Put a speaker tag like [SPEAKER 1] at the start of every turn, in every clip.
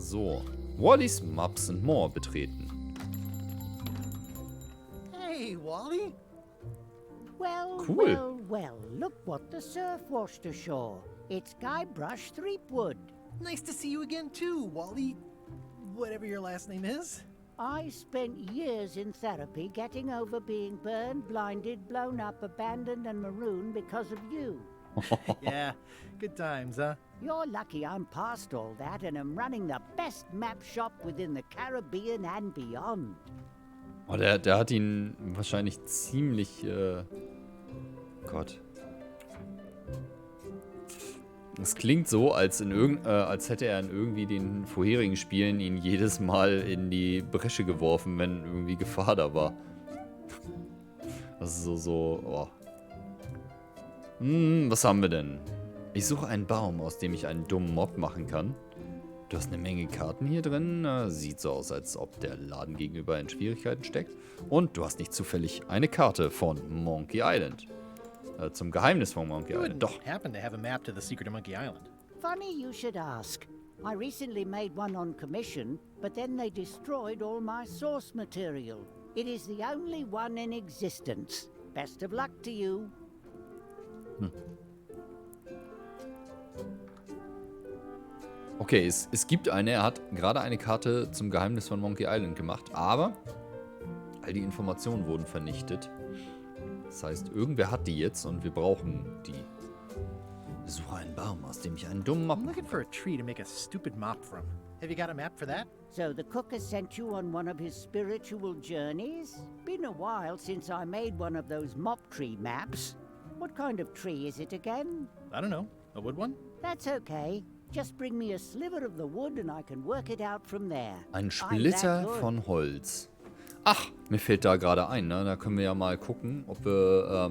[SPEAKER 1] So. Wallys Maps and More betreten.
[SPEAKER 2] Hey, Wally.
[SPEAKER 3] Well,
[SPEAKER 1] Cool.
[SPEAKER 3] well, well, look what the surf washed ashore. It's Guybrush Threepwood.
[SPEAKER 2] Nice to see you again too, Wally. Whatever your last name is.
[SPEAKER 3] I spent years in therapy getting over being burned, blinded, blown up, abandoned, and marooned because of you.
[SPEAKER 2] Yeah, good times, huh?
[SPEAKER 3] You're lucky I'm past all that and am running the best map shop within the Caribbean and beyond.
[SPEAKER 1] Oh, der hat ihn wahrscheinlich ziemlich, Gott. Es klingt so, als hätte er in irgendwie den vorherigen Spielen ihn jedes Mal in die Bresche geworfen, wenn irgendwie Gefahr da war. Das ist oh. Was haben wir denn? Ich suche einen Baum, aus dem ich einen dummen Mob machen kann. Du hast eine Menge Karten hier drin. Sieht so aus, als ob der Laden gegenüber in Schwierigkeiten steckt. Und du hast nicht zufällig eine Karte von Monkey Island. Zum Geheimnis von Monkey Island. Doch.
[SPEAKER 2] Happen to have a map to the secret of Monkey Island.
[SPEAKER 3] Funny you should ask. I recently made one on commission, but then they destroyed all my source material. It is the only one in existence. Best of luck to you.
[SPEAKER 1] Okay, es gibt eine. Er hat gerade eine Karte zum Geheimnis von Monkey Island gemacht, aber all die Informationen wurden vernichtet. Das heißt, irgendwer hat die jetzt und wir brauchen die. Suche einen Baum, aus dem ich einen dummen Mob
[SPEAKER 2] I'm
[SPEAKER 1] machen
[SPEAKER 2] looking for a tree to make a stupid mop from. Have you got a map for that?
[SPEAKER 3] So the cook has sent you on one of his spiritual journeys? Been a while since I made one of those mop tree maps. What kind of tree is it again?
[SPEAKER 2] I don't know. A wood one?
[SPEAKER 3] That's okay. Just bring me a sliver of the wood and I can work it out from there.
[SPEAKER 1] Ein
[SPEAKER 3] I'm
[SPEAKER 1] Splitter
[SPEAKER 3] that good.
[SPEAKER 1] von Holz. Ach, mir fällt da gerade ein, ne? Da können wir ja mal gucken, ob wir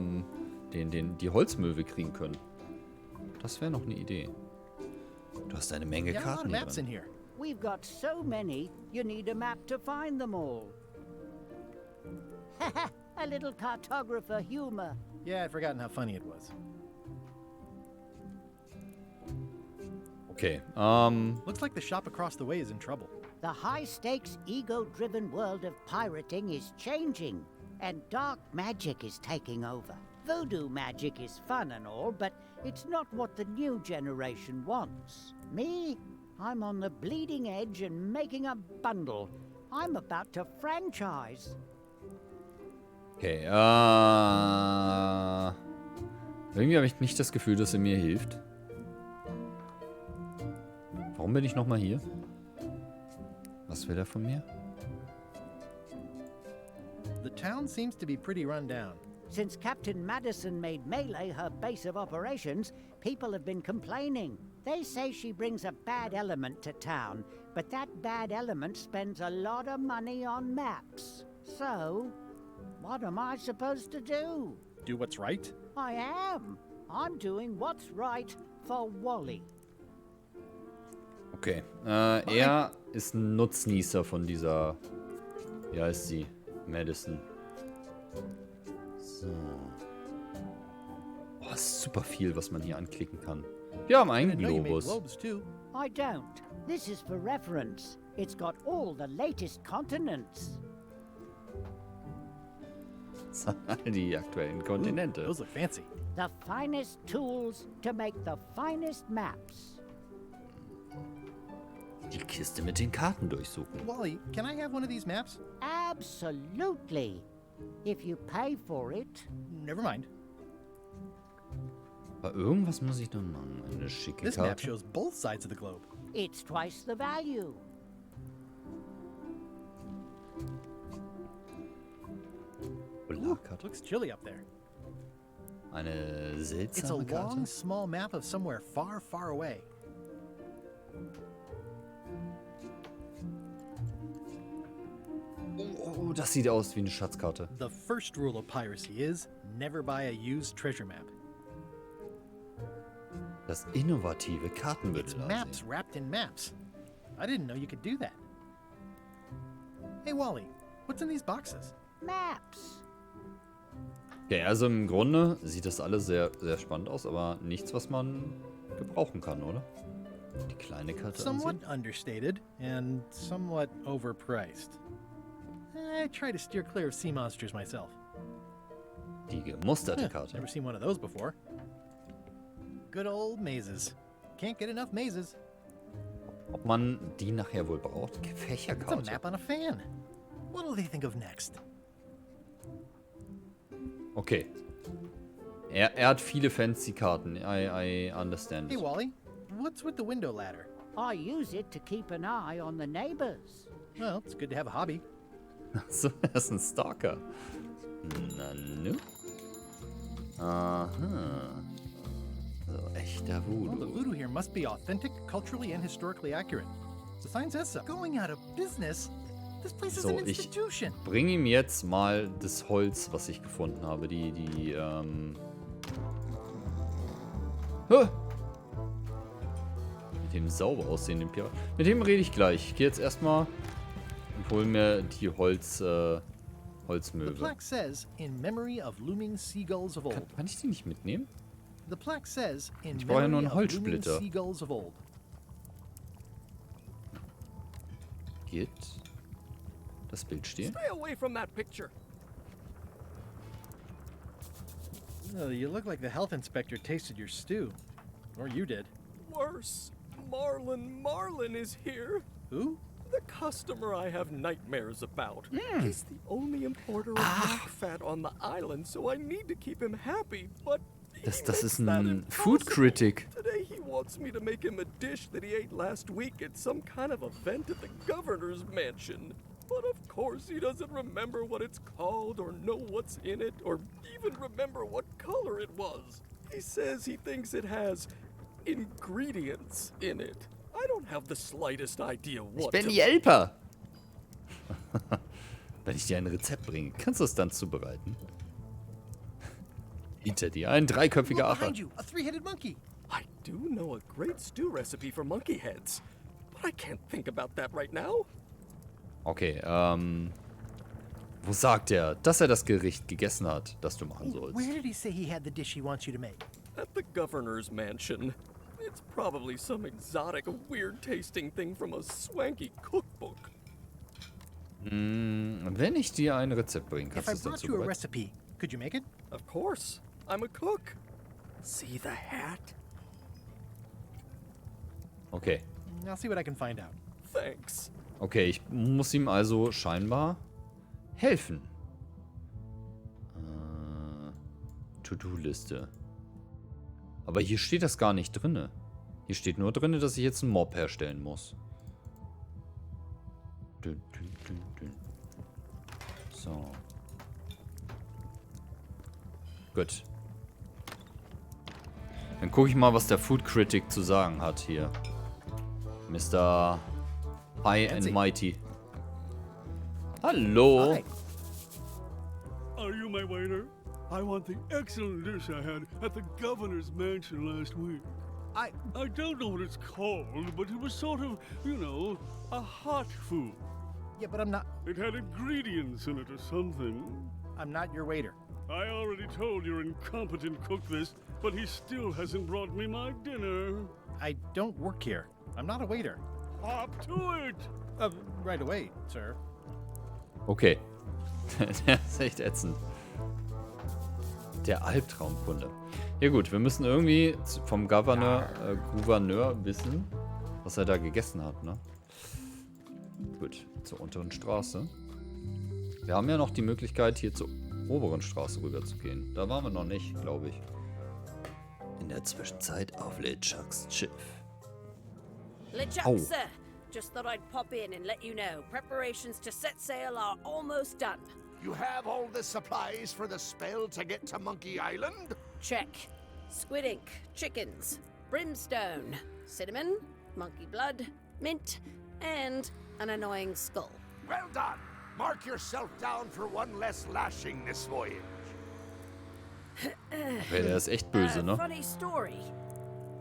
[SPEAKER 1] die Holzmöwe kriegen können. Das wäre noch eine Idee. Du hast eine Menge
[SPEAKER 2] Yeah, a lot
[SPEAKER 1] Karten
[SPEAKER 2] of
[SPEAKER 1] hier
[SPEAKER 2] maps in
[SPEAKER 1] drin.
[SPEAKER 2] here.
[SPEAKER 3] We've got so many, you need a map to find them all. A little cartographer humor.
[SPEAKER 2] Yeah, I'd forgotten how funny it was.
[SPEAKER 1] Okay,
[SPEAKER 2] Looks like the shop across the way is in trouble.
[SPEAKER 3] The high-stakes, ego-driven world of pirating is changing, and dark magic is taking over. Voodoo magic is fun and all, but it's not what the new generation wants. Me? I'm on the bleeding edge and making a bundle. I'm about to franchise.
[SPEAKER 1] okay, irgendwie habe ich nicht das Gefühl, dass er mir hilft. Warum bin ich nochmal hier? Was will er von mir?
[SPEAKER 2] The town seems to be pretty run down.
[SPEAKER 3] Since Captain Madison made Melee her base of operations, people have been complaining. They say she brings a bad element to town, but that bad element spends a lot of money on maps. So, what am I supposed to do?
[SPEAKER 2] Do what's right?
[SPEAKER 3] I am. I'm doing what's right for Wally.
[SPEAKER 1] Okay, er ist ein Nutznießer von dieser, wie heißt sie? Madison. So. Oh, ist super viel, was man hier anklicken kann. Wir haben
[SPEAKER 2] I
[SPEAKER 1] einen
[SPEAKER 2] didn't know you made
[SPEAKER 1] Globus.
[SPEAKER 2] globes too.
[SPEAKER 3] I don't. This is for reference. It's got all the latest continents.
[SPEAKER 1] Die aktuellen Kontinente.
[SPEAKER 2] Those look fancy.
[SPEAKER 3] The finest tools to make the finest maps.
[SPEAKER 1] Die Kiste mit den Karten durchsuchen.
[SPEAKER 2] Wally, can I have one of these maps?
[SPEAKER 3] Absolutely. If you pay for it.
[SPEAKER 2] Never mind.
[SPEAKER 1] Aber irgendwas muss ich noch machen. Eine schicke
[SPEAKER 2] This map
[SPEAKER 1] Karte.
[SPEAKER 2] shows both sides of the globe.
[SPEAKER 3] It's twice the value.
[SPEAKER 1] Polarkarte.
[SPEAKER 2] Looks chilly up there.
[SPEAKER 1] Eine
[SPEAKER 2] It's a
[SPEAKER 1] seltsame
[SPEAKER 2] long,
[SPEAKER 1] Karte.
[SPEAKER 2] small map of somewhere far, far away.
[SPEAKER 1] Oh, das sieht aus wie eine Schatzkarte.
[SPEAKER 2] The first rule of piracy is never buy a used treasure map.
[SPEAKER 1] Das innovative
[SPEAKER 2] It's
[SPEAKER 1] Kartenbündel.
[SPEAKER 2] maps wrapped in maps. I didn't know you could do that. Hey, Wally, what's in these boxes?
[SPEAKER 3] Maps.
[SPEAKER 1] Okay, also im Grunde sieht das alles sehr, sehr spannend aus, aber nichts, was man gebrauchen kann, oder? Die kleine Karte
[SPEAKER 2] Somewhat
[SPEAKER 1] ansehen.
[SPEAKER 2] understated and somewhat overpriced. I try to steer clear of sea monsters myself.
[SPEAKER 1] Die gemusterte Karte.
[SPEAKER 2] Never seen one of those before. Good old mazes. Can't get enough mazes.
[SPEAKER 1] Ob man die nachher wohl braucht?
[SPEAKER 2] It's a
[SPEAKER 1] Fächerkarte.
[SPEAKER 2] map on a fan. What'll they think of next?
[SPEAKER 1] Okay. Er hat viele Fancy-Karten. I understand.
[SPEAKER 2] Hey, Wally, what's with the window ladder?
[SPEAKER 3] I use it to keep an eye on the neighbors.
[SPEAKER 2] Well, it's good to have a hobby.
[SPEAKER 1] So, er ist ein Stalker. Na nu. Aha. So, echter
[SPEAKER 2] Well, the
[SPEAKER 1] Voodoo.
[SPEAKER 2] voodoo here must be authentic, culturally, and historically accurate. The sign says so. Going out of business? This place is
[SPEAKER 1] So,
[SPEAKER 2] an
[SPEAKER 1] ich
[SPEAKER 2] institution.
[SPEAKER 1] bring ihm jetzt mal das Holz, was ich gefunden habe. Hä? Mit dem sauber aussehenden Pirat. Mit dem rede ich gleich. Ich gehe jetzt erstmal und hole mir die
[SPEAKER 2] The
[SPEAKER 1] Holzmöwe.
[SPEAKER 2] plaque says, in memory of looming seagulls of old.
[SPEAKER 1] Kann ich die nicht mitnehmen?
[SPEAKER 2] The plaque says, in
[SPEAKER 1] Ich brauche ja nur
[SPEAKER 2] memory
[SPEAKER 1] einen
[SPEAKER 2] of looming
[SPEAKER 1] Holzsplitter.
[SPEAKER 2] seagulls of old.
[SPEAKER 1] Geht das Bild stehen?
[SPEAKER 4] Stay away from that picture.
[SPEAKER 2] You look like the health inspector tasted your stew. Or you did.
[SPEAKER 4] Worse, Marlin is here.
[SPEAKER 2] Who?
[SPEAKER 4] The customer I have nightmares about. He's the only importer of yak fat on the island, so I need to keep him happy, but he
[SPEAKER 1] Das
[SPEAKER 4] makes
[SPEAKER 1] ist
[SPEAKER 4] that
[SPEAKER 1] ein Food
[SPEAKER 4] impossible.
[SPEAKER 1] Critic.
[SPEAKER 4] Today he wants me to make him a dish that he ate last week at some kind of event at the governor's mansion. But of course he doesn't remember what it's called or know what's in it or even remember what color it was. He says he thinks it has ingredients in it. I don't have the slightest idea
[SPEAKER 1] Ich
[SPEAKER 4] what
[SPEAKER 1] bin
[SPEAKER 4] to
[SPEAKER 1] die Helper. Wenn ich dir ein Rezept bringe, kannst du es dann zubereiten? Hinter dir ein dreiköpfiger
[SPEAKER 2] Look
[SPEAKER 1] Affe.
[SPEAKER 2] behind you, a three-headed monkey.
[SPEAKER 4] I do know a great stew recipe for monkey heads, but I can't think about that right now.
[SPEAKER 1] Okay, wo sagt er, dass er das Gericht gegessen hat, das du machen sollst?
[SPEAKER 2] Where did he say he had the dish he wants you to make?
[SPEAKER 4] At the governor's mansion. It's probably some exotic, weird-tasting thing from a swanky cookbook.
[SPEAKER 1] Wenn ich dir ein Rezept bringe,
[SPEAKER 2] If
[SPEAKER 1] kannst du
[SPEAKER 2] I
[SPEAKER 1] es dann
[SPEAKER 2] brought you a
[SPEAKER 1] zubereiten?
[SPEAKER 2] recipe, could you make it?
[SPEAKER 4] Of course, I'm a cook. See the hat?
[SPEAKER 1] Okay.
[SPEAKER 2] I'll see what I can find out.
[SPEAKER 4] Thanks.
[SPEAKER 1] Okay, ich muss ihm also scheinbar helfen. To-Do-Liste. Aber hier steht das gar nicht drinne. Hier steht nur drinne, dass ich jetzt einen Mob herstellen muss. Dün, dün, dün, dün. So. Gut. Dann gucke ich mal, was der Food Critic zu sagen hat hier. Mr. High and
[SPEAKER 2] Fancy.
[SPEAKER 1] Mighty. Hallo.
[SPEAKER 2] Hi.
[SPEAKER 5] Are you my waiter? I want the excellent dish I had at the governor's mansion last week.
[SPEAKER 2] I
[SPEAKER 5] don't know what it's called, but it was sort of, you know, a hot food.
[SPEAKER 2] yeah, but I'm not
[SPEAKER 5] It had ingredients in it or something.
[SPEAKER 2] your waiter.
[SPEAKER 5] I already told your incompetent cook this, but he still hasn't brought me my dinner.
[SPEAKER 2] I don't work here. I'm not a waiter.
[SPEAKER 5] Hop to it!
[SPEAKER 2] Right away, sir.
[SPEAKER 1] Okay. Der ist echt ätzend. Der Albtraumkunde. Ja gut, wir müssen irgendwie vom Gouverneur wissen, was er da gegessen hat, ne? Gut, zur unteren Straße. Wir haben ja noch die Möglichkeit, hier zur oberen Straße rüber zu gehen. Da waren wir noch nicht, glaube ich. In der Zwischenzeit auf LeChucks Schiff.
[SPEAKER 6] LeChuck,
[SPEAKER 1] Oh.
[SPEAKER 6] sir. Just thought I'd pop in and let you know. Preparations to set sail are almost done.
[SPEAKER 7] You have all the supplies for the spell to get to Monkey Island?
[SPEAKER 6] Check. Squid ink, chickens, brimstone, cinnamon, monkey blood, mint, and an annoying skull.
[SPEAKER 7] Well done! Mark yourself down for one less lashing this voyage.
[SPEAKER 1] Okay, der ist echt böse, ne?
[SPEAKER 6] Funny story.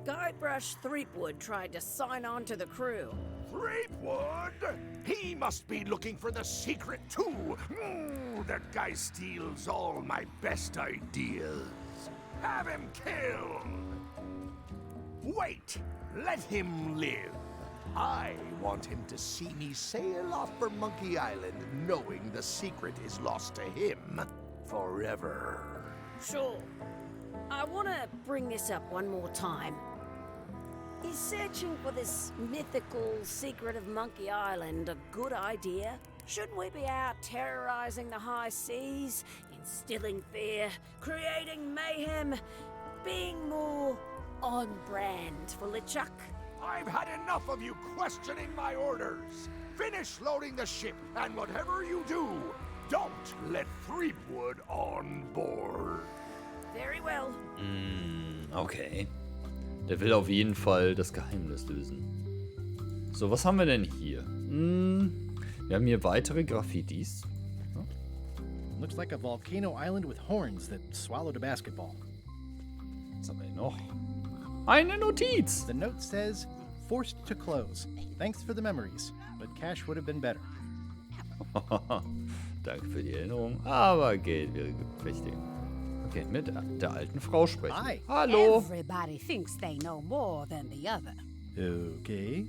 [SPEAKER 6] Guybrush Threepwood tried to sign on to the crew.
[SPEAKER 7] Threepwood? He must be looking for the secret too. That guy steals all my best ideas. Have him killed! Wait! Let him live. I want him to see me sail off for Monkey Island knowing the secret is lost to him forever.
[SPEAKER 6] Sure. I want to bring this up one more time. Is searching for this mythical secret of Monkey Island a good idea? Shouldn't we be out terrorizing the high seas, instilling fear, creating mayhem, being more on brand for LeChuck?
[SPEAKER 7] I've had enough of you questioning my orders. Finish loading the ship, and whatever you do, don't let Threepwood on board.
[SPEAKER 6] Very well.
[SPEAKER 1] Okay. Der will auf jeden Fall das Geheimnis lösen. So, was haben wir denn hier? Wir haben hier weitere Graffitis.
[SPEAKER 2] Looks like a volcano island with horns that swallowed a basketball.
[SPEAKER 1] Was haben wir hier noch? Eine Notiz!
[SPEAKER 2] The note says, forced to close. Thanks for the memories, but cash would have been better.
[SPEAKER 1] Danke für die Erinnerung, aber Geld wäre wichtig. Okay, mit der alten Frau sprechen.
[SPEAKER 2] Hi.
[SPEAKER 1] Hallo!
[SPEAKER 8] Everybody thinks they know more than the other.
[SPEAKER 2] Okay.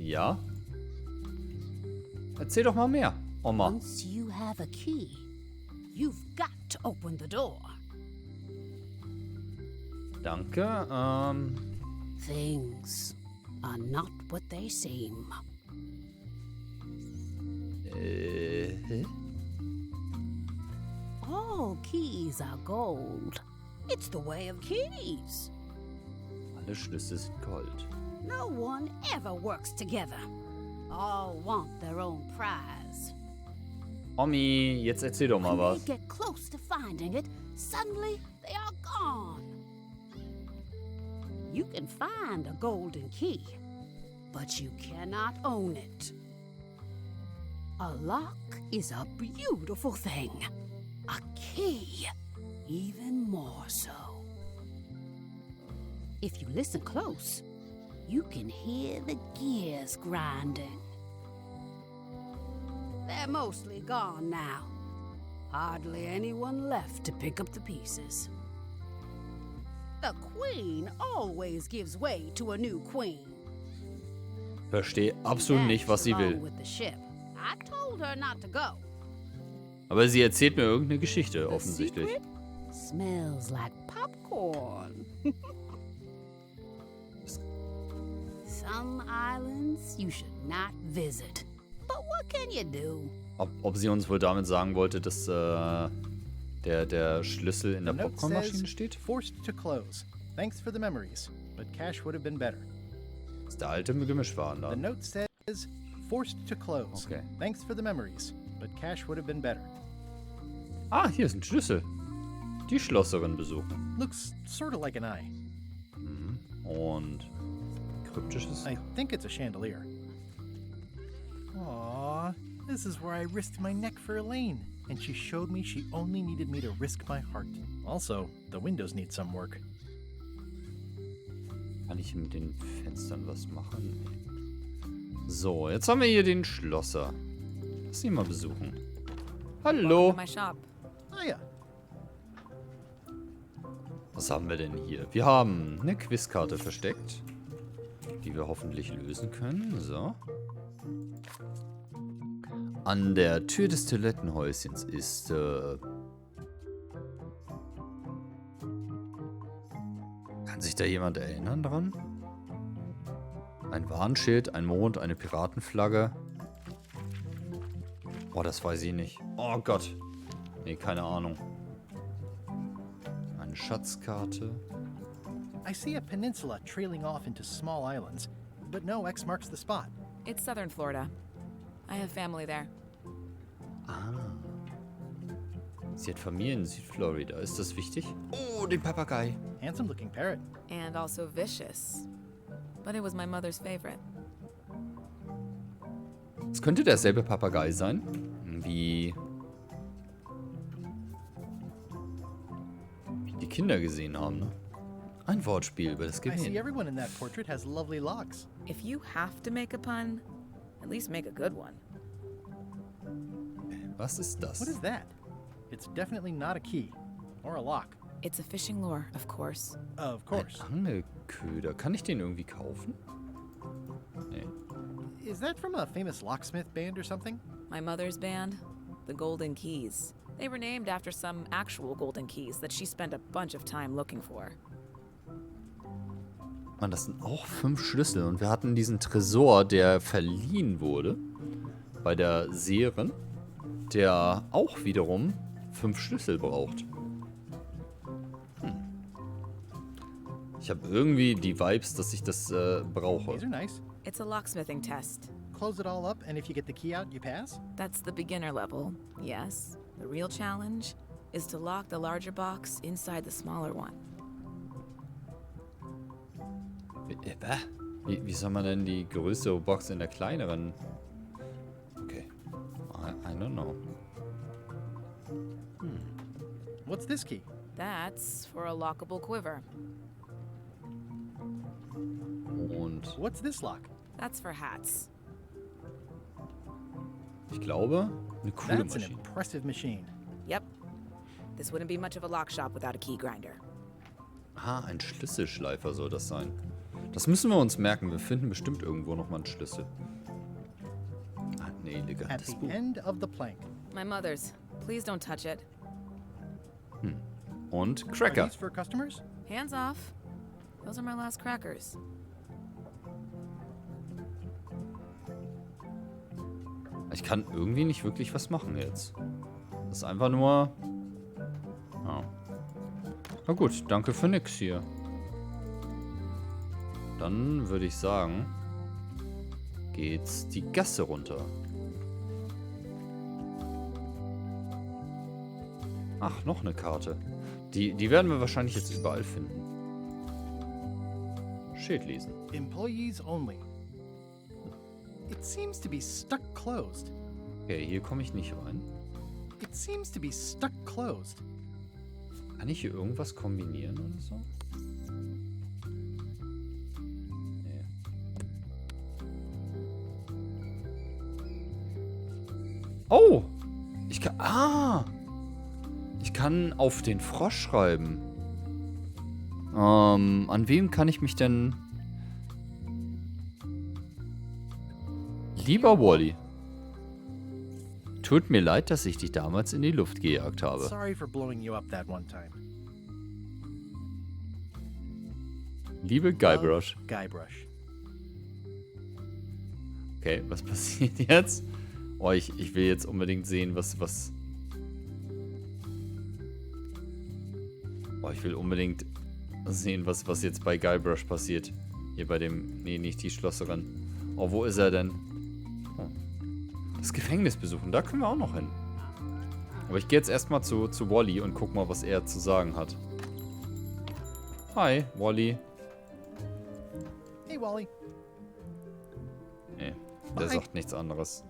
[SPEAKER 1] Ja? Erzähl doch mal mehr, Oma.
[SPEAKER 8] Once you have a key, you've got to open the door.
[SPEAKER 1] Danke,
[SPEAKER 8] Things are not what they seem. All keys are gold. It's the way of keys.
[SPEAKER 1] Alle Schlüssel sind Gold.
[SPEAKER 8] No one ever works together. All want their own prize.
[SPEAKER 1] Omi, jetzt erzähl doch mal
[SPEAKER 8] When
[SPEAKER 1] was.
[SPEAKER 8] they get close to finding it, suddenly they are gone. You can find a golden key, but you cannot own it. A lock is a beautiful thing. A key, even more so. If you listen close, you can hear the gears grinding. They're mostly gone now. Hardly anyone left to pick up the pieces. The queen always gives way to a new queen.
[SPEAKER 1] Verstehe absolut nicht, was sie
[SPEAKER 8] That's
[SPEAKER 1] will.
[SPEAKER 8] wrong with the ship. I told her not to go.
[SPEAKER 1] Aber sie erzählt mir irgendeine Geschichte,
[SPEAKER 8] The
[SPEAKER 1] offensichtlich.
[SPEAKER 8] secret smells like popcorn. Some islands you should not visit. But what can you do?
[SPEAKER 1] Ob sie uns wohl damit sagen wollte, dass der Schlüssel in der
[SPEAKER 2] The note
[SPEAKER 1] Popcornmaschine
[SPEAKER 2] says,
[SPEAKER 1] steht?
[SPEAKER 2] forced to close. Thanks for the memories, but cash would have been better.
[SPEAKER 1] Das ist der alte
[SPEAKER 2] The
[SPEAKER 1] Gemischwarenladen.
[SPEAKER 2] note says, forced to close.
[SPEAKER 1] Okay.
[SPEAKER 2] Thanks for the memories, but cash would have been better.
[SPEAKER 1] Ah, hier ist ein Schlüssel. Die Schlosserin besuchen.
[SPEAKER 2] Looks sort of like an eye.
[SPEAKER 1] Und kryptisches.
[SPEAKER 2] I think it's a chandelier. Aww, this is where I risked my neck for Elaine, and she showed me she only needed me to risk my heart. Also, the windows need some work.
[SPEAKER 1] Kann ich mit den Fenstern was machen? So, jetzt haben wir hier den Schlosser. Lass ihn mal besuchen. Hallo.
[SPEAKER 9] My shop.
[SPEAKER 2] Ah ja,
[SPEAKER 1] Was haben wir denn hier? Wir haben eine Quizkarte versteckt, die wir hoffentlich lösen können. So. An der Tür des Toilettenhäuschens ist kann sich da jemand erinnern dran? Ein Warnschild, ein Mond, eine Piratenflagge. Oh, das weiß ich nicht. Oh Gott. Nee, keine Ahnung. Eine Schatzkarte.
[SPEAKER 2] I see a peninsula trailing off into small islands, but no X marks the spot.
[SPEAKER 9] It's southern Florida. I have family there.
[SPEAKER 1] Sie hat Familie in Südflorida. Ist das wichtig? Oh, den Papagei.
[SPEAKER 2] Handsome looking parrot.
[SPEAKER 9] And also vicious. But it was my mother's favorite.
[SPEAKER 1] Es könnte derselbe Papagei sein, wie die Kinder gesehen haben, ne? Ein Wortspiel über das
[SPEAKER 2] I see
[SPEAKER 1] Gewinn.
[SPEAKER 2] everyone in that portrait has lovely locks.
[SPEAKER 9] If you have to make a pun, at least make a good one.
[SPEAKER 1] Was ist das?
[SPEAKER 2] What is that? It's definitely not a key. Or a lock.
[SPEAKER 9] It's a fishing lure, of course.
[SPEAKER 2] Of course.
[SPEAKER 1] Ein Angelköder. Kann ich den irgendwie kaufen? Nee.
[SPEAKER 2] Is that from a famous locksmith band or something?
[SPEAKER 9] My mother's band, the Golden Keys. They were named after some actual golden keys that she spent a bunch of time looking for.
[SPEAKER 1] Mann, das sind auch 5 Schlüssel. Und wir hatten diesen Tresor, der verliehen wurde bei der Seherin, der auch wiederum 5 Schlüssel braucht. Ich habe irgendwie die Vibes, dass ich das brauche.
[SPEAKER 2] These are nice.
[SPEAKER 9] It's a locksmithing test.
[SPEAKER 2] Close it all up, and if you get the key out, you pass?
[SPEAKER 9] That's the beginner level, yes. The real challenge is to lock the larger box inside the smaller one.
[SPEAKER 1] Wie soll man denn die größere Box in der kleineren? Okay. I don't know.
[SPEAKER 2] What's this key?
[SPEAKER 9] That's for a lockable quiver.
[SPEAKER 1] Und
[SPEAKER 2] What's this lock?
[SPEAKER 9] That's for hats.
[SPEAKER 1] ich glaube, eine coole
[SPEAKER 2] That's an
[SPEAKER 1] Maschine.
[SPEAKER 2] impressive machine.
[SPEAKER 9] Yep. This wouldn't be much of a lock shop without a key grinder.
[SPEAKER 1] Ah, ein Schlüsselschleifer soll das sein. Das müssen wir uns merken. Wir finden bestimmt irgendwo nochmal einen Schlüssel. Ah, nee,
[SPEAKER 2] At
[SPEAKER 1] elegantes
[SPEAKER 2] the
[SPEAKER 1] Buch.
[SPEAKER 2] end of the plank.
[SPEAKER 9] My mother's. Please don't touch it.
[SPEAKER 1] Und
[SPEAKER 2] Are
[SPEAKER 1] Cracker.
[SPEAKER 2] these for customers?
[SPEAKER 9] Hands off. Those are my last crackers.
[SPEAKER 1] Ich kann irgendwie nicht wirklich was machen jetzt. Das ist einfach nur... Ja. Na gut, danke für nix hier. Dann würde ich sagen, geht's die Gasse runter. Ach, noch eine Karte. Die werden wir wahrscheinlich jetzt überall finden. Schild lesen.
[SPEAKER 2] Employees only. It seems to be stuck closed.
[SPEAKER 1] Okay, hier komme ich nicht rein.
[SPEAKER 2] It seems to be stuck closed.
[SPEAKER 1] Kann ich hier irgendwas kombinieren oder so? Nee. Oh! Ich kann... Ah! Ich kann auf den Frosch schreiben. An wem kann ich mich denn... Lieber Wally. Tut mir leid, dass ich dich damals in die Luft gejagt habe.
[SPEAKER 2] Sorry for blowing you up that one time.
[SPEAKER 1] Liebe Guybrush.
[SPEAKER 2] Love, Guybrush.
[SPEAKER 1] Okay, was passiert jetzt? Oh, ich will jetzt unbedingt sehen, was... Oh, ich will unbedingt sehen, was jetzt bei Guybrush passiert. Hier bei dem... Nee, nicht die Schlosserin. Oh, wo ist er denn? Oh. Das Gefängnis besuchen, da können wir auch noch hin. Aber ich gehe jetzt erstmal zu Wally und guck mal, was er zu sagen hat. Hi, Wally.
[SPEAKER 2] Hey, Wally.
[SPEAKER 1] Nee, der
[SPEAKER 2] Hi.
[SPEAKER 1] sagt nichts anderes.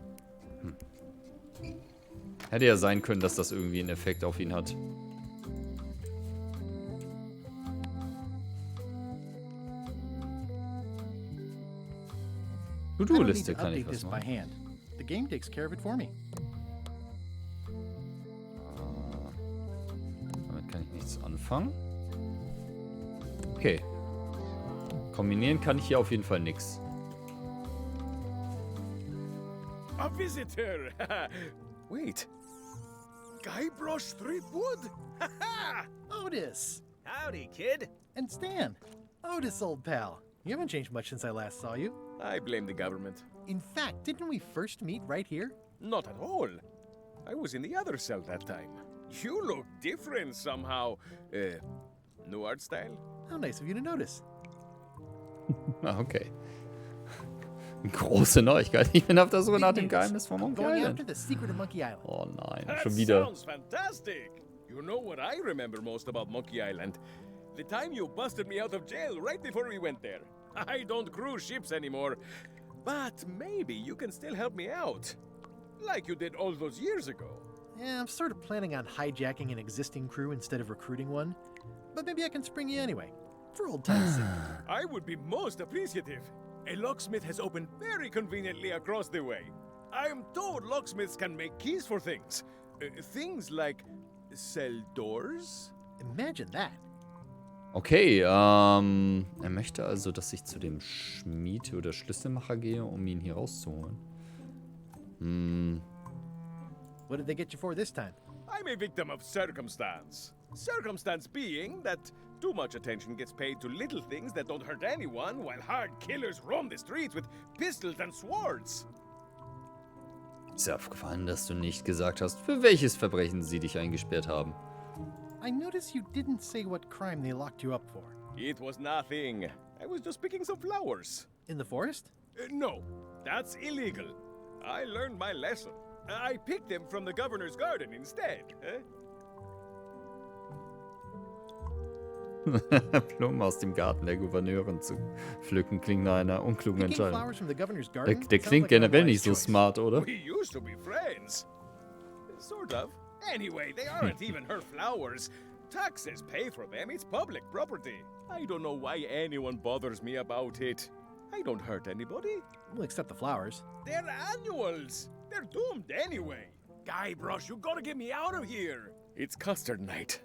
[SPEAKER 1] Hätte ja sein können, dass das irgendwie einen Effekt auf ihn hat.
[SPEAKER 2] I don't need
[SPEAKER 1] To-Do-Liste
[SPEAKER 2] to
[SPEAKER 1] kann ich
[SPEAKER 2] update
[SPEAKER 1] was
[SPEAKER 2] this by
[SPEAKER 1] machen.
[SPEAKER 2] hand. The game takes care of it for me.
[SPEAKER 1] Damit kann ich nichts anfangen. Okay. Kombinieren kann ich hier auf jeden Fall nichts.
[SPEAKER 7] A visitor! Wait. Guybrush Threepwood?
[SPEAKER 2] Otis!
[SPEAKER 10] Howdy, kid.
[SPEAKER 2] And Stan! Otis, old pal. You haven't changed much since I last saw you.
[SPEAKER 7] I blame the government.
[SPEAKER 2] In fact, didn't we first meet right here?
[SPEAKER 7] Not at all. I was in the other cell that time. You look different somehow. New art style?
[SPEAKER 2] How nice of you to notice.
[SPEAKER 1] Ah, okay. Große Neuigkeit. Ich bin auf der Suche nach dem
[SPEAKER 2] Big news.
[SPEAKER 1] Geheimnis von
[SPEAKER 2] I'm
[SPEAKER 1] Monkey
[SPEAKER 2] going
[SPEAKER 1] Island.
[SPEAKER 2] after the secret of Monkey Island.
[SPEAKER 1] Oh nein,
[SPEAKER 7] That
[SPEAKER 1] schon wieder.
[SPEAKER 7] sounds fantastic. You know what I remember most about Monkey Island? The time you busted me out of jail right before we went there. I don't cruise ships anymore. But maybe you can still help me out. Like you did all those years ago.
[SPEAKER 2] Yeah, I'm sort of planning on hijacking an existing crew instead of recruiting one. But maybe I can spring you anyway. For old time's sake.
[SPEAKER 7] I would be most appreciative. A locksmith has opened very conveniently across the way. I am told locksmiths can make keys for things. Things like cell doors,
[SPEAKER 2] Imagine that.
[SPEAKER 1] Okay, er möchte also, dass ich zu dem Schmied oder Schlüsselmacher gehe, um ihn hier rauszuholen.
[SPEAKER 2] What did they get you for this time?
[SPEAKER 7] I'm a victim of circumstance. Circumstance being that too much attention gets paid to little things that don't hurt anyone, while hard killers roam the streets with pistols and swords.
[SPEAKER 1] Ist dir aufgefallen, dass du nicht gesagt hast, für welches Verbrechen sie dich eingesperrt haben?
[SPEAKER 2] I notice you didn't say what crime they locked you up for.
[SPEAKER 7] It was nothing. I was just picking some flowers.
[SPEAKER 2] In the forest?
[SPEAKER 7] No, that's illegal. I learned my lesson. I picked them from the governor's garden instead.
[SPEAKER 1] Blumen aus dem Garten der Gouverneurin zu pflücken klingt nach einer unklugen
[SPEAKER 2] Picking
[SPEAKER 1] Entscheidung.
[SPEAKER 2] flowers from the governor's garden?
[SPEAKER 1] Der
[SPEAKER 2] Sounds
[SPEAKER 1] klingt
[SPEAKER 2] like an
[SPEAKER 1] generell
[SPEAKER 2] unwise
[SPEAKER 1] nicht so
[SPEAKER 2] choice.
[SPEAKER 1] smart, oder?
[SPEAKER 7] We used to be friends. Sort of. Anyway, they aren't even her flowers. Taxes pay for them. It's public property. I don't know why anyone bothers me about it. I don't hurt anybody.
[SPEAKER 2] We'll accept the flowers.
[SPEAKER 7] They're annuals. They're doomed anyway. Guybrush, you gotta get me out of here. It's custard night.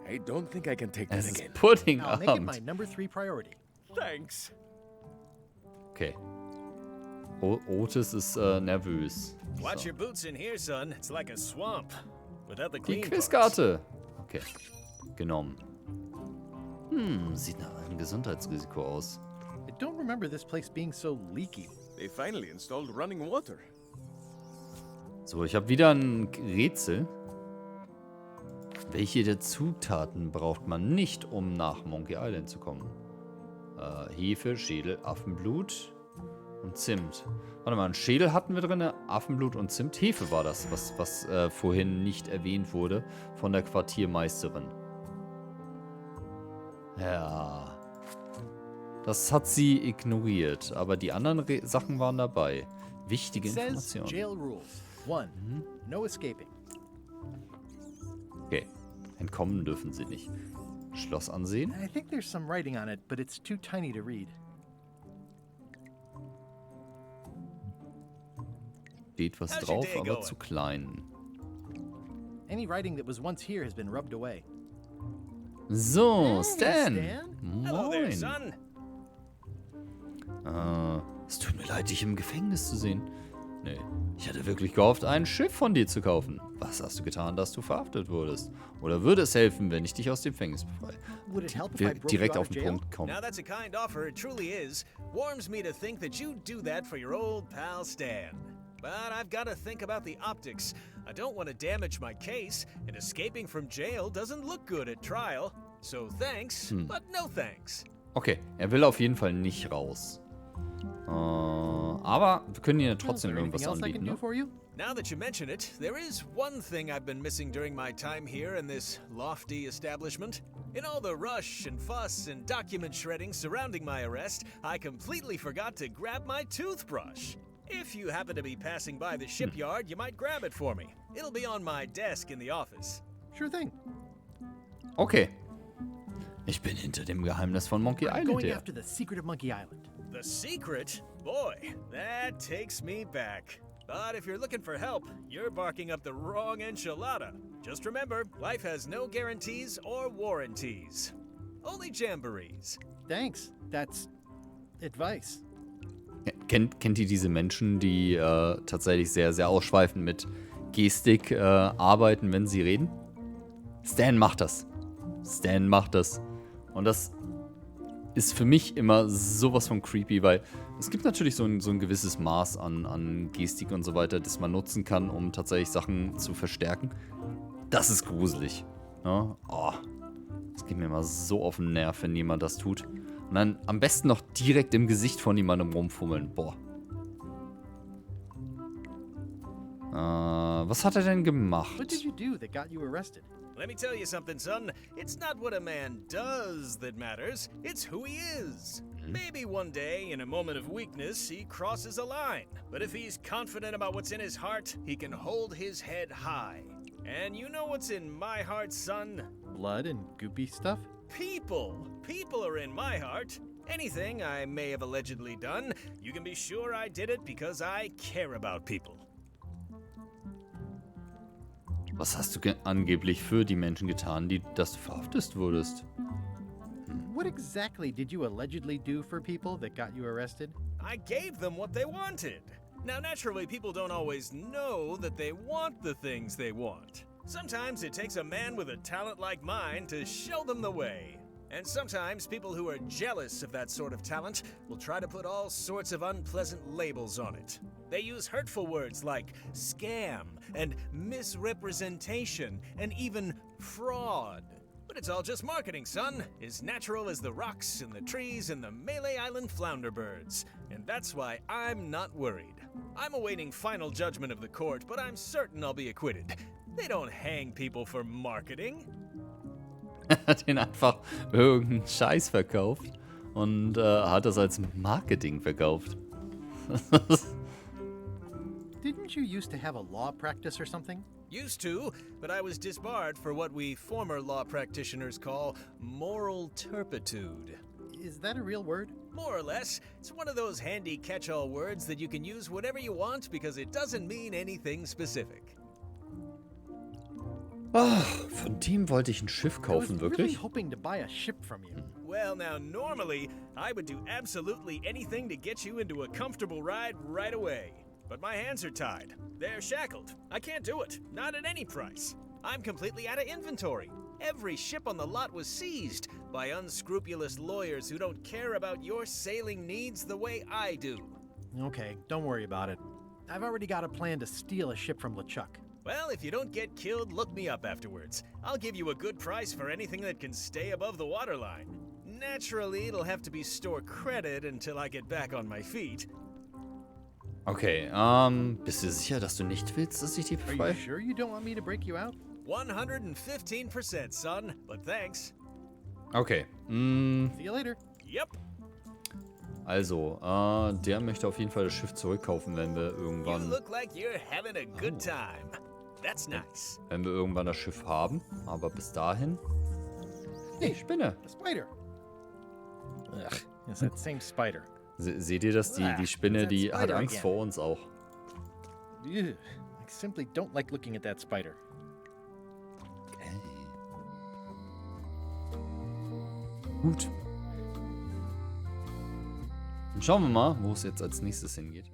[SPEAKER 7] I don't think I can take
[SPEAKER 1] Es
[SPEAKER 7] that
[SPEAKER 1] ist
[SPEAKER 7] again.
[SPEAKER 2] I'll make it my
[SPEAKER 1] Puddingabend.
[SPEAKER 2] number 3 priority.
[SPEAKER 7] Thanks.
[SPEAKER 1] Okay. Otis ist nervös.
[SPEAKER 10] Watch
[SPEAKER 1] So.
[SPEAKER 10] your boots in here, son. It's like a swamp. Without the
[SPEAKER 1] Die
[SPEAKER 10] green parts.
[SPEAKER 1] Quizkarte. Okay. Genommen. Sieht nach einem Gesundheitsrisiko aus.
[SPEAKER 2] I don't remember this place being so leaky.
[SPEAKER 7] They finally installed running water.
[SPEAKER 1] So, ich habe wieder ein Rätsel. Welche der Zutaten braucht man nicht, um nach Monkey Island zu kommen? Hefe, Schädel, Affenblut und Zimt. Warte mal, einen Schädel hatten wir drin, Affenblut und Zimt. Hefe war das, was vorhin nicht erwähnt wurde von der Quartiermeisterin. Ja. Das hat sie ignoriert, aber die anderen Sachen waren dabei. Wichtige
[SPEAKER 2] It says
[SPEAKER 1] Informationen.
[SPEAKER 2] jail rules. 1. No escaping.
[SPEAKER 1] Okay. Entkommen dürfen sie nicht. Schloss ansehen.
[SPEAKER 2] I think there's some writing on it, but it's too tiny to read.
[SPEAKER 1] Steht was
[SPEAKER 10] How's your
[SPEAKER 1] drauf,
[SPEAKER 10] day
[SPEAKER 1] aber
[SPEAKER 10] going?
[SPEAKER 1] zu klein.
[SPEAKER 2] Any writing that was once here has been rubbed away.
[SPEAKER 1] So,
[SPEAKER 2] Hey,
[SPEAKER 1] Stan.
[SPEAKER 2] Stan.
[SPEAKER 10] Hello there,
[SPEAKER 1] Moin.
[SPEAKER 10] son.
[SPEAKER 1] Es tut mir leid, dich im Gefängnis zu sehen. Nee, ich hatte wirklich gehofft, ein Schiff von dir zu kaufen. Was hast du getan, dass du verhaftet wurdest? Oder würde es helfen, wenn ich dich aus dem Gefängnis befreie?
[SPEAKER 2] Would it help if I
[SPEAKER 1] Wir
[SPEAKER 2] broke
[SPEAKER 1] direkt
[SPEAKER 2] you
[SPEAKER 1] auf
[SPEAKER 2] out of
[SPEAKER 1] den
[SPEAKER 2] jail?
[SPEAKER 1] Punkt kommen.
[SPEAKER 10] Now that's a kind offer, it truly is. Warms me to think that you'd do that for your old pal Stan. But I've got to think about the optics. I don't want to damage my case, and escaping from jail doesn't look good at trial. So thanks, but no thanks.
[SPEAKER 1] Okay, er will auf jeden Fall nicht raus. Aber wir können ihr
[SPEAKER 2] Is
[SPEAKER 1] trotzdem
[SPEAKER 2] there anything
[SPEAKER 1] irgendwas
[SPEAKER 2] else I can
[SPEAKER 1] anbieten,
[SPEAKER 2] do
[SPEAKER 1] ne?
[SPEAKER 2] for you?
[SPEAKER 10] Now that you mention it, there is one thing I've been missing during my time here in this lofty establishment. In all the rush and fuss and document shredding surrounding my arrest, I completely forgot to grab my toothbrush. If you happen to be passing by the shipyard, you might grab it for me. It'll be on my desk in the office.
[SPEAKER 2] Sure thing.
[SPEAKER 1] Okay. Ich bin hinter dem Geheimnis von Monkey
[SPEAKER 2] I'm
[SPEAKER 1] Island
[SPEAKER 2] going
[SPEAKER 1] her.
[SPEAKER 2] after the secret of Monkey Island.
[SPEAKER 10] The secret? Boy, that takes me back. But if you're looking for help, you're barking up the wrong enchilada. Just remember, life has no guarantees or warranties. Only jamborees.
[SPEAKER 2] Thanks. That's advice.
[SPEAKER 1] Kennt ihr diese Menschen, die tatsächlich sehr, sehr ausschweifend mit Gestik arbeiten, wenn sie reden? Stan macht das. Stan macht das. Und das ist für mich immer sowas von creepy, weil es gibt natürlich so ein gewisses Maß an Gestik und so weiter, das man nutzen kann, um tatsächlich Sachen zu verstärken. Das ist gruselig. Ne? Oh, das geht mir immer so auf den Nerv, wenn jemand das tut. Und dann am besten noch direkt im Gesicht von jemandem rumfummeln. Boah. Was hat er denn gemacht?
[SPEAKER 2] What did you do that got you arrested?
[SPEAKER 10] Let me tell you something, son. It's not what a man does that matters, it's who he is. Maybe one day, in a moment of weakness, he crosses a line. But if he's confident about what's in his heart, he can hold his head high. And you know what's in my heart, son?
[SPEAKER 2] Blood and goopy stuff?
[SPEAKER 10] People. People are in my heart. Anything I may have allegedly done, you can be sure I did it because I care about people.
[SPEAKER 1] Was hast du angeblich für die Menschen getan, dass du verhaftet wurdest?
[SPEAKER 2] What exactly did you allegedly do for people that got you arrested?
[SPEAKER 10] I gave them what they wanted. Now, naturally, people don't always know that they want the things they want. Sometimes it takes a man with a talent like mine to show them the way. And sometimes people who are jealous of that sort of talent will try to put all sorts of unpleasant labels on it. They use hurtful words like scam and misrepresentation and even fraud. But it's all just marketing, son. As natural as the rocks and the trees and the Malay Island flounder birds. And that's why I'm not worried. I'm awaiting final judgment of the court, but I'm certain I'll be acquitted. They don't hang people for marketing.
[SPEAKER 1] Hat ihn einfach irgendeinen Scheiß verkauft und hat das als Marketing verkauft.
[SPEAKER 2] Didn't you used to have a law practice or something?
[SPEAKER 10] Used to, but I was disbarred for what we former law practitioners call moral turpitude.
[SPEAKER 2] Is that a real word?
[SPEAKER 10] More or less. It's one of those handy catch-all words that you can use whenever you want because it doesn't mean anything specific.
[SPEAKER 1] Ah, von dem wollte ich ein Schiff kaufen,
[SPEAKER 2] I was really
[SPEAKER 1] wirklich?
[SPEAKER 2] hoping to buy a ship from you.
[SPEAKER 10] Well, now, normally, I would do absolutely anything to get you into a comfortable ride right away. But my hands are tied. They're shackled. I can't do it. Not at any price. I'm completely out of inventory. Every ship on the lot was seized by unscrupulous lawyers who don't care about your sailing needs the way I do.
[SPEAKER 2] Okay, don't worry about it. I've already got a plan to steal a ship from LeChuck.
[SPEAKER 10] Well, if you don't get killed, look me up afterwards. I'll give you a good price for anything that can stay above the waterline. Naturally, it'll have to be store credit until I get back on my feet.
[SPEAKER 1] Okay, bist du sicher, dass du nicht willst, dass ich die
[SPEAKER 2] Are you
[SPEAKER 1] befreie?
[SPEAKER 2] sure you don't want me to break you out?
[SPEAKER 10] 115%, son, but thanks.
[SPEAKER 1] Okay,
[SPEAKER 2] See you later.
[SPEAKER 10] Yep.
[SPEAKER 1] also, der möchte auf jeden Fall das Schiff zurückkaufen, wenn wir
[SPEAKER 10] You
[SPEAKER 1] irgendwann,
[SPEAKER 10] look like you're having a good time. That's nice.
[SPEAKER 1] das Schiff haben. Aber bis dahin, hey, Spinne.
[SPEAKER 2] A spider. Ugh, it's that same spider.
[SPEAKER 1] Seht ihr das? Die Spinne, die hat
[SPEAKER 2] Spider
[SPEAKER 1] Angst
[SPEAKER 2] again.
[SPEAKER 1] vor uns auch.
[SPEAKER 2] Ew, I simply don't like looking at that spider.
[SPEAKER 1] Gut. Dann schauen wir mal, wo es jetzt als nächstes hingeht.